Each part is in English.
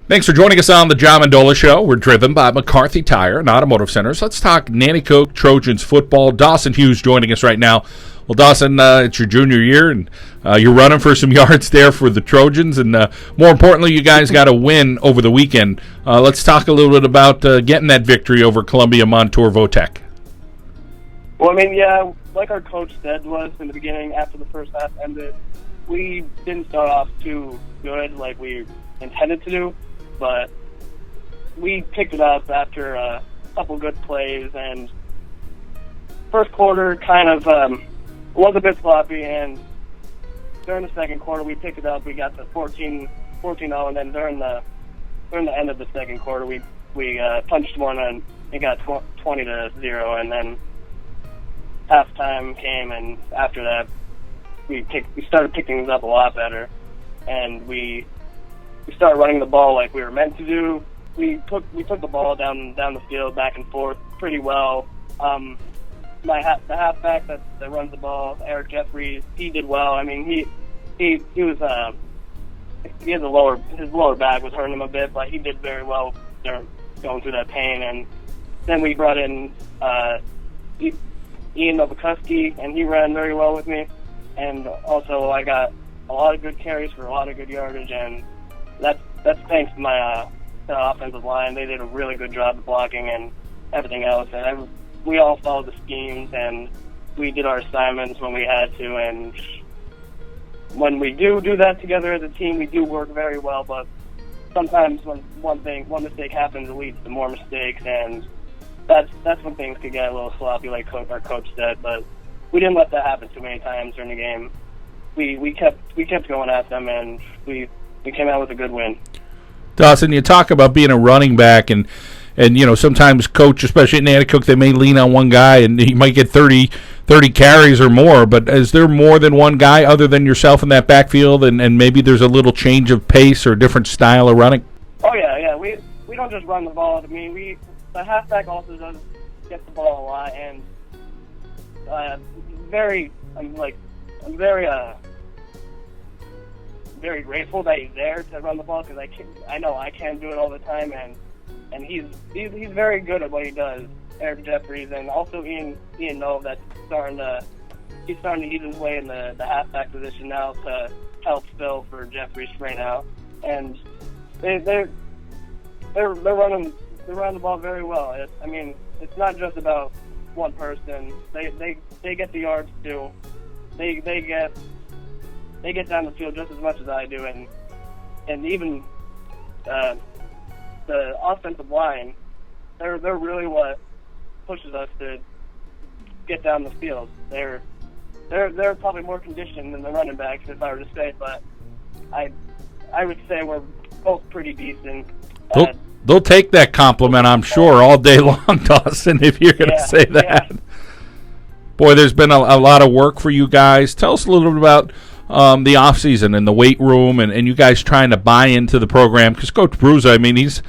Thanks for joining us on the John Mendola Show. We're driven by McCarthy Tire and Automotive Centers. Let's talk Nanticoke Trojans football. Dawson Hughes joining us right now. Well, Dawson, it's your junior year, and you're running for some yards there for the Trojans. And more importantly, you guys got a win over the weekend. Let's talk a little bit about getting that victory over Columbia Montour Votech. Well, I mean, yeah, like our coach said was in the beginning, after the first half ended, we didn't start off too good like we intended to do. But we picked it up after a couple good plays, and first quarter kind of was a bit sloppy, and during the second quarter we picked it up. We got to 14-0, and then during the end of the second quarter we punched one and it got 20-0, and then halftime came, and after that we started picking things up a lot better, and we started running the ball like we were meant to do. We took the ball down the field back and forth pretty well. The halfback that runs the ball, Eric Jeffries, he did well. I mean, he was he has his lower back was hurting him a bit, but he did very well going through that pain. And then we brought in Ian Novakuski, and he ran very well with me. And also I got a lot of good carries for a lot of good yardage, and that's thanks to my offensive line. They did a really good job of blocking and everything else. And we all followed the schemes, and we did our assignments when we had to. And when we do that together as a team, we do work very well. But sometimes when one mistake happens, it leads to more mistakes, and that's when things could get a little sloppy, like our coach said. But we didn't let that happen too many times during the game. We kept going at them, and we came out with a good win. Dawson, you talk about being a running back, and you know, sometimes coach, especially at Nanticoke, they may lean on one guy, and he might get 30 carries or more. But is there more than one guy other than yourself in that backfield, and maybe there's a little change of pace or a different style of running? Oh, yeah. We don't just run the ball. I mean, the halfback also does get the ball a lot, and I'm very grateful that he's there to run the ball, because I know I can't do it all the time, and he's very good at what he does. Eric Jeffries, and also Ian Nove, that's starting to ease his way in the halfback position now to help fill for Jeffries right now, and they're running the ball very well. It's not just about one person. They get the yards too. They get down the field just as much as I do, and even the offensive line, they're really what pushes us to get down the field. They're probably more conditioned than the running backs, if I were to say, but I would say we're both pretty decent. They'll take that compliment, I'm sure, all day long, Dawson, if you're going to say that. Yeah. Boy, there's been a lot of work for you guys. Tell us a little bit about the off season and the weight room, and you guys trying to buy into the program, because Coach Bruza, I mean, he's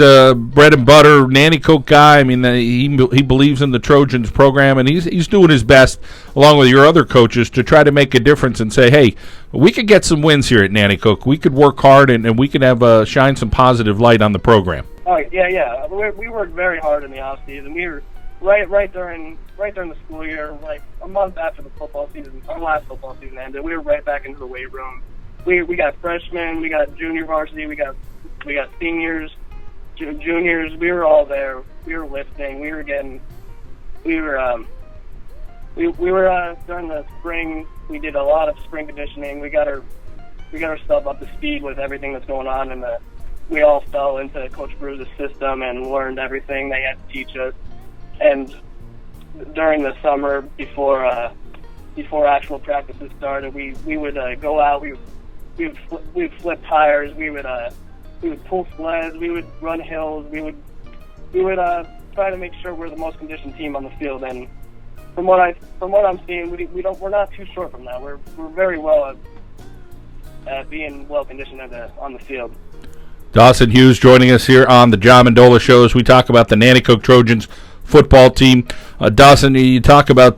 a bread and butter Nanticoke guy. I mean, he believes in the Trojans program, and he's doing his best along with your other coaches to try to make a difference and say, hey, we could get some wins here at Nanticoke. We could work hard, and we could have shine some positive light on the program. Oh yeah. We worked very hard in the off season. We were right during the school year, like a month after the football season, our last football season ended. We were right back into the weight room. We got freshmen, we got junior varsity, we got seniors, juniors. We were all there. We were lifting. We were during the spring. We did a lot of spring conditioning. We got ourselves up to speed with everything that's going on, and we all fell into Coach Bruza's system and learned everything they had to teach us. And during the summer, before actual practices started, we would go out. We would flip tires. We would pull sleds. We would run hills. We would try to make sure we're the most conditioned team on the field. And from what I'm seeing, we're not too short from that. We're very well at being well conditioned on the field. Dawson Hughes joining us here on the John Mendola Show as we talk about the Nanticoke Trojans football team. Dawson, you talk about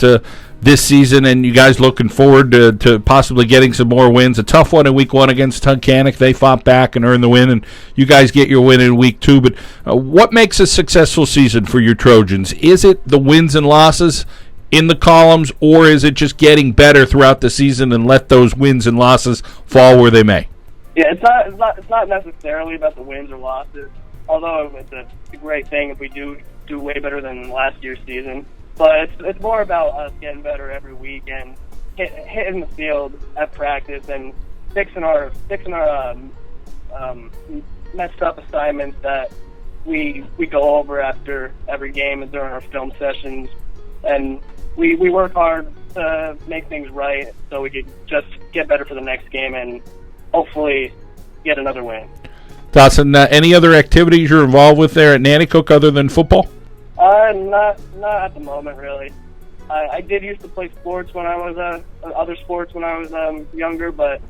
this season, and you guys looking forward to possibly getting some more wins. A tough one in week 1 against Tunkhannock. They fought back and earned the win, and you guys get your win in week 2. But what makes a successful season for your Trojans? Is it the wins and losses in the columns, or is it just getting better throughout the season and let those wins and losses fall where they may? Yeah, it's not necessarily about the wins or losses, although it's a great thing if we do way better than last year's season. But it's more about us getting better every week and hitting the field at practice and fixing our messed up assignments that we go over after every game and during our film sessions. And we work hard to make things right so we could just get better for the next game and hopefully get another win. Dawson, any other activities you're involved with there at Nanticoke other than football? Not at the moment, really. I did used to play sports when I was other sports when I was younger, but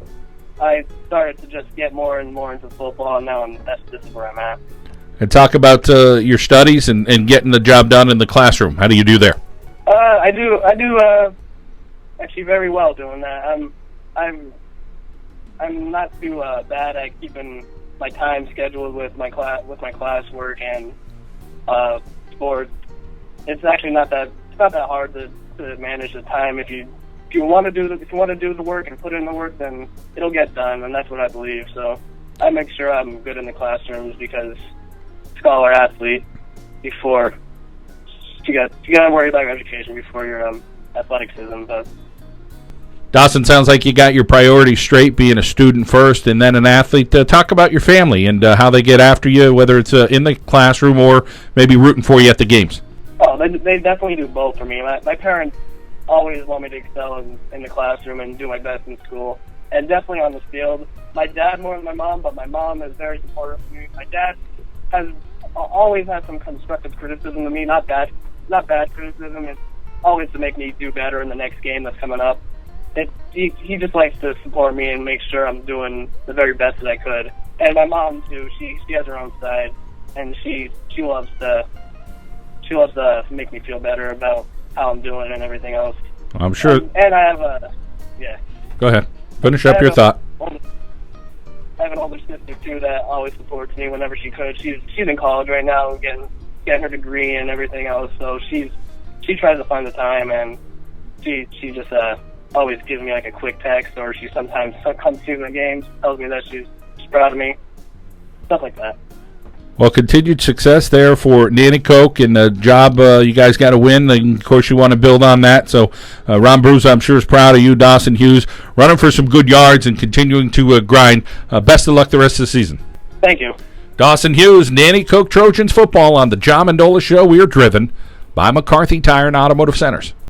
I started to just get more and more into football, and now this is where I'm at. And talk about your studies and getting the job done in the classroom. How do you do there? I do actually very well doing that. I'm not too bad at keeping my time scheduled with my classwork and sports. It's actually not that hard to manage the time. If you want to do the work and put in the work, then it'll get done, and that's what I believe. So I make sure I'm good in the classrooms because scholar athlete before. You got to worry about your education before your athleticism. But Dawson, sounds like you got your priorities straight, being a student first and then an athlete. Talk about your family and how they get after you, whether it's in the classroom or maybe rooting for you at the games. Oh, they definitely do both for me. My parents always want me to excel in the classroom and do my best in school, and definitely on the field. My dad more than my mom, but my mom is very supportive of me. My dad has always had some constructive criticism of me, not bad criticism. It's always to make me do better in the next game that's coming up. He just likes to support me and make sure I'm doing the very best that I could. And my mom too. She has her own side, and she loves to make me feel better about how I'm doing and everything else. I'm sure. And I have yeah. Go ahead. Finish up your thought. I have an older sister too that always supports me whenever she could. She's in college right now, getting her degree and everything else. So she tries to find the time, and she just always gives me like a quick text, or she sometimes comes to the games, tells me that she's proud of me, stuff like that. Well, continued success there for Nanticoke, and the job you guys got to win. And of course, you want to build on that. So, Ron Bruza, I'm sure, is proud of you. Dawson Hughes, running for some good yards and continuing to grind. Best of luck the rest of the season. Thank you. Dawson Hughes, Nanticoke Trojans Football on the Mendola Show. We are driven by McCarthy Tire and Automotive Centers.